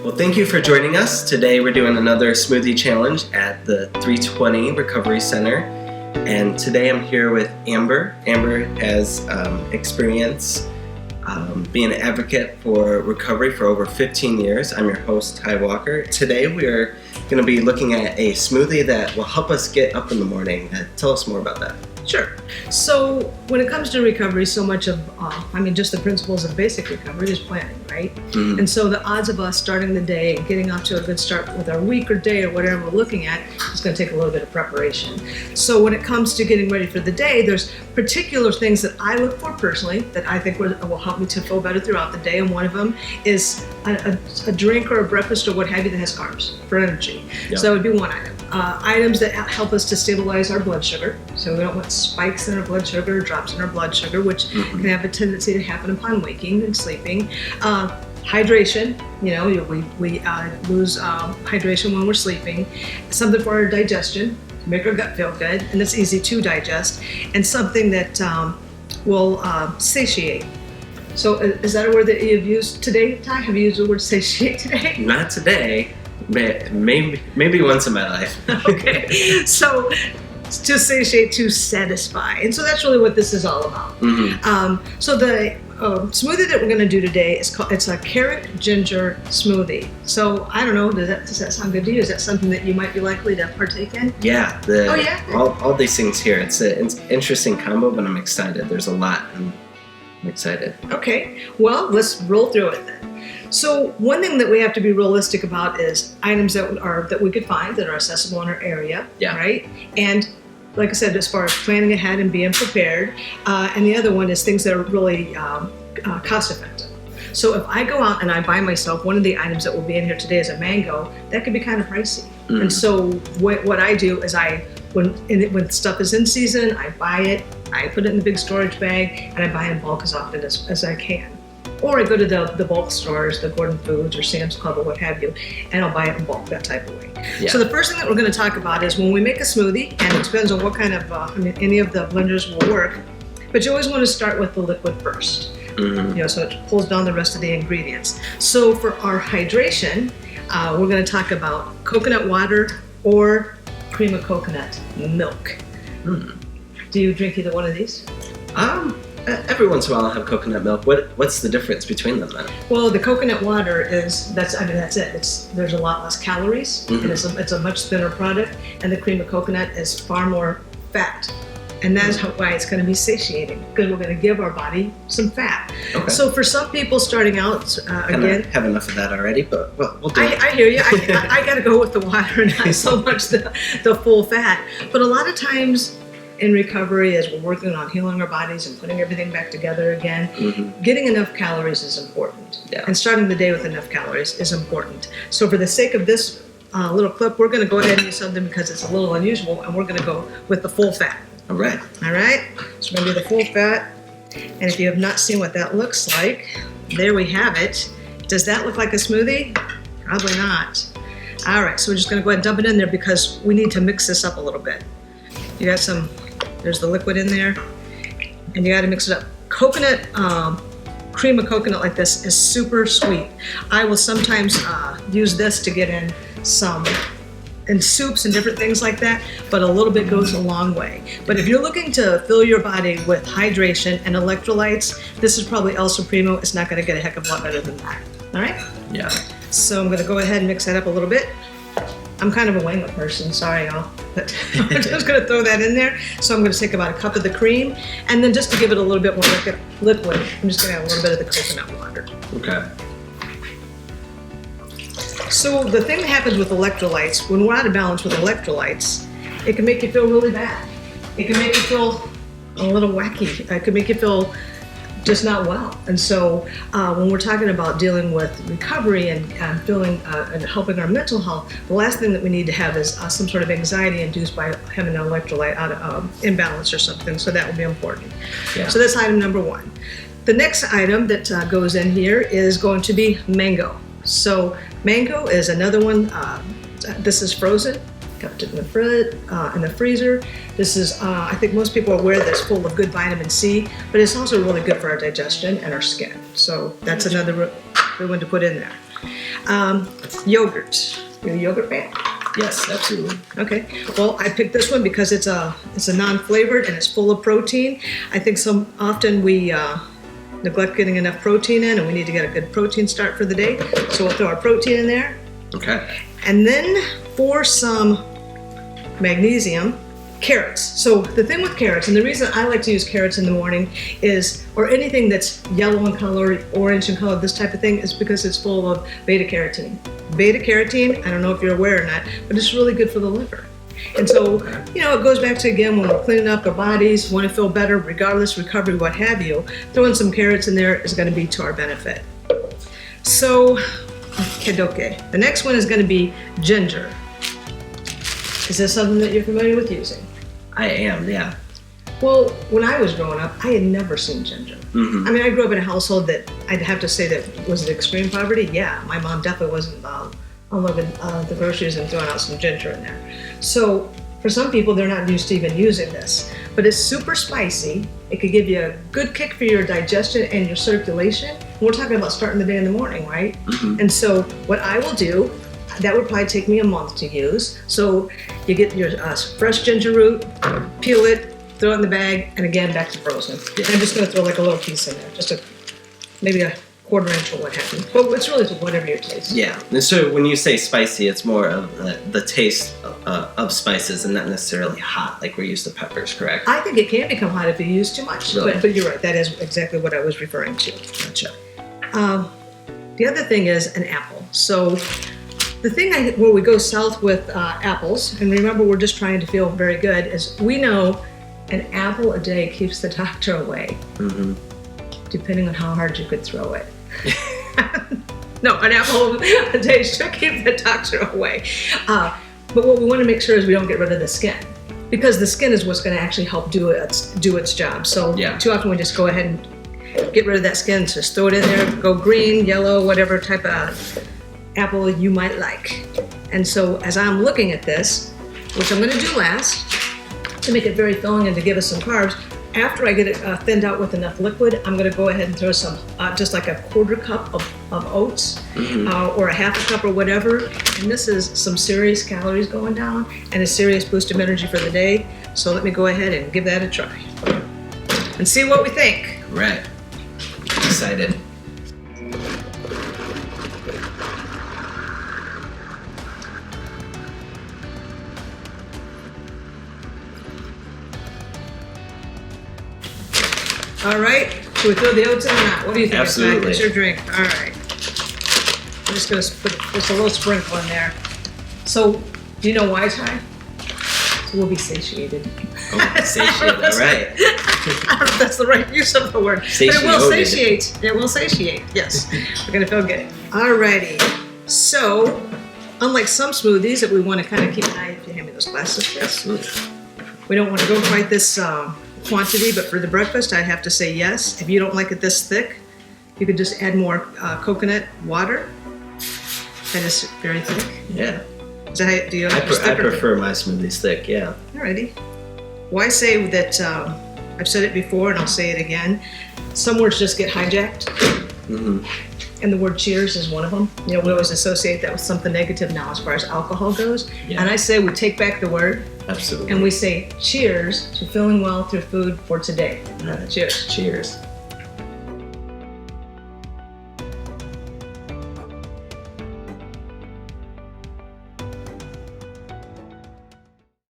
Well, thank you for joining us. Today we're doing another smoothie challenge at the 320 Recovery Center. And today I'm here with Amber. Amber has experience being an advocate for recovery for over 15 years. I'm your host, Ty Walker. Today we're going to be looking at a smoothie that will help us get up in the morning. Tell us more about that. Sure. So when it comes to recovery, so much of, just the principles of basic recovery is planning, right? Mm-hmm. And so the odds of us starting the day and getting off to a good start with our week or day or whatever we're looking at is going to take a little bit of preparation. So when it comes to getting ready for the day, there's particular things that I look for personally that I think will help me to feel better throughout the day. And one of them is a drink or a breakfast or what have you that has carbs for energy. Yep. So that would be one item. Items that help us to stabilize our blood sugar. So we don't want spikes in our blood sugar, drops in our blood sugar, which can have a tendency to happen upon waking and sleeping. Hydration, we lose hydration when we're sleeping. Something for our digestion, to make our gut feel good, and it's easy to digest. And something that will satiate. So is that a word that you've used today, Ty? Have you used the word satiate today? Not today. Maybe once in my life. Okay, so to satiate, to satisfy, and so that's really what this is all about. Mm-hmm. So the smoothie that we're going to do today it's a carrot ginger smoothie. So I don't know, does that sound good to you? Is that something that you might be likely to partake in? Yeah. All these things here. It's an interesting combo, but I'm excited. There's a lot, and I'm excited. Okay, well, let's roll through it then. So one thing that we have to be realistic about is items that we could find that are accessible in our area, right? And like I said, as far as planning ahead and being prepared, and the other one is things that are really cost effective. So if I go out and I buy myself one of the items that will be in here today is a mango, that could be kind of pricey. Mm. And so what I do is when stuff is in season, I buy it, I put it in the big storage bag, and I buy in bulk as often as I can. Or I go to the bulk stores, the Gordon Foods or Sam's Club or what have you, and I'll buy it in bulk, that type of way. Yeah. So the first thing that we're going to talk about is when we make a smoothie, and it depends on what kind of, any of the blenders will work, but you always want to start with the liquid first. Mm-hmm. So it pulls down the rest of the ingredients. So for our hydration, we're going to talk about coconut water or cream of coconut milk. Mm. Do you drink either one of these? Every once in a while I'll have coconut milk. What's the difference between them then? Well, the coconut water that's it. There's a lot less calories, mm-hmm. and it's a much thinner product, and the cream of coconut is far more fat. And that's why it's going to be satiating, because we're going to give our body some fat. Okay. So for some people starting out, again... I have enough of that already, but we'll do it. I hear you. I got to go with the water and not so much the full fat. But a lot of times in recovery, as we're working on healing our bodies and putting everything back together again, mm-hmm. getting enough calories is important. Yeah. And starting the day with enough calories is important. So for the sake of this little clip, we're going to go ahead and use something because it's a little unusual, and we're going to go with the full fat. All right. So we're going to do the full fat. And if you have not seen what that looks like, there we have it. Does that look like a smoothie? Probably not. All right, so we're just going to go ahead and dump it in there because we need to mix this up a little bit. You got there's the liquid in there, and you got to mix it up. Coconut, cream of coconut like this is super sweet. I will sometimes use this to get in soups and different things like that, but a little bit goes a long way. But if you're looking to fill your body with hydration and electrolytes, this is probably El Supremo. It's not going to get a heck of a lot better than that. All right? Yeah. So I'm going to go ahead and mix that up a little bit. I'm kind of a winglet person, sorry y'all, but I'm just going to throw that in there. So I'm going to take about a cup of the cream, and then just to give it a little bit more liquid, I'm just going to add a little bit of the coconut water. Okay. So the thing that happens with electrolytes, when we're out of balance with electrolytes, it can make you feel really bad. It can make you feel a little wacky. It can make you feel just not well. And so when we're talking about dealing with recovery and feeling and helping our mental health, the last thing that we need to have is some sort of anxiety induced by having an electrolyte out of imbalance or something. So that would be important. Yeah. So that's item number one. The next item that goes in here is going to be mango. So mango is another one. This is frozen. Kept it in the freezer. This is, I think most people are aware that it's full of good vitamin C, but it's also really good for our digestion and our skin. So that's another good one to put in there. Yogurt. You're a yogurt fan? Yes, absolutely. Okay. Well, I picked this one because it's a non-flavored and it's full of protein. I think often we neglect getting enough protein in, and we need to get a good protein start for the day. So we'll throw our protein in there. Okay. And then for some magnesium, carrots. So the thing with carrots, and the reason I like to use carrots in the morning is, or anything that's yellow in color, orange in color, this type of thing, is because it's full of beta carotene. Beta carotene, I don't know if you're aware or not, but it's really good for the liver. And so, it goes back to, again, when we're cleaning up our bodies, want to feel better, regardless, recovery, what have you, throwing some carrots in there is going to be to our benefit. So, the next one is going to be ginger. Is this something that you're familiar with using? I am, yeah. Well, when I was growing up, I had never seen ginger. Mm-hmm. I mean, I grew up in a household that I'd have to say that was it extreme poverty. Yeah, my mom definitely wasn't unloading the groceries and throwing out some ginger in there. So for some people, they're not used to even using this. But it's super spicy. It could give you a good kick for your digestion and your circulation. And we're talking about starting the day in the morning, right? Mm-hmm. And so what I will do, that would probably take me a month to use. So you get your fresh ginger root, peel it, throw it in the bag, and again, back to frozen. Yeah. I'm just gonna throw like a little piece in there, just maybe a quarter inch or what have you. But it's really whatever your taste. Yeah, and so when you say spicy, it's more of the taste of spices and not necessarily hot like we're used to peppers, correct? I think it can become hot if you use too much, Really? but you're right, that is exactly what I was referring to. Gotcha. The other thing is an apple. So the thing where we go south with apples, and remember we're just trying to feel very good, is we know an apple a day keeps the doctor away, Mm-hmm. depending on how hard you could throw it. No, an apple a day should keep the doctor away. But what we want to make sure is we don't get rid of the skin, because the skin is what's going to actually help do its job. So Yeah. Too often we just go ahead and get rid of that skin, just throw it in there, go green, yellow, whatever type of apple you might like. And so as I'm looking at this, which I'm going to do last, to make it very filling and to give us some carbs, after I get it thinned out with enough liquid, I'm going to go ahead and throw some, just like a quarter cup of oats, Mm-hmm. or a half a cup or whatever. And this is some serious calories going down and a serious boost of energy for the day. So let me go ahead and give that a try and see what we think. Right. Excited. All right, should we throw the oats in or not? What do you think? Absolutely. It's your drink. All right. I'm just gonna put just a little sprinkle in there. So, do you know why, Ty? So we'll be satiated. Oh, satiated, all right. I don't know if that's the right use of the word. But it will satiate. It will satiate, yes. We're gonna feel good. Alrighty. So, unlike some smoothies that we want to kind of keep an eye, if you hand me those glasses, yes. We don't want to go quite this quantity, but for the breakfast, I have to say yes. If you don't like it this thick, you could just add more coconut water. That is very thick. Yeah. Is that how, do you I prefer my smoothies thick, yeah. Alrighty. Well, I say that, I've said it before and I'll say it again, some words just get hijacked, Mm-hmm. and the word cheers is one of them. We always associate that with something negative now as far as alcohol goes. Yeah. And I say we take back the word Absolutely. and we say cheers to feeling well through food for today. Cheers. Cheers.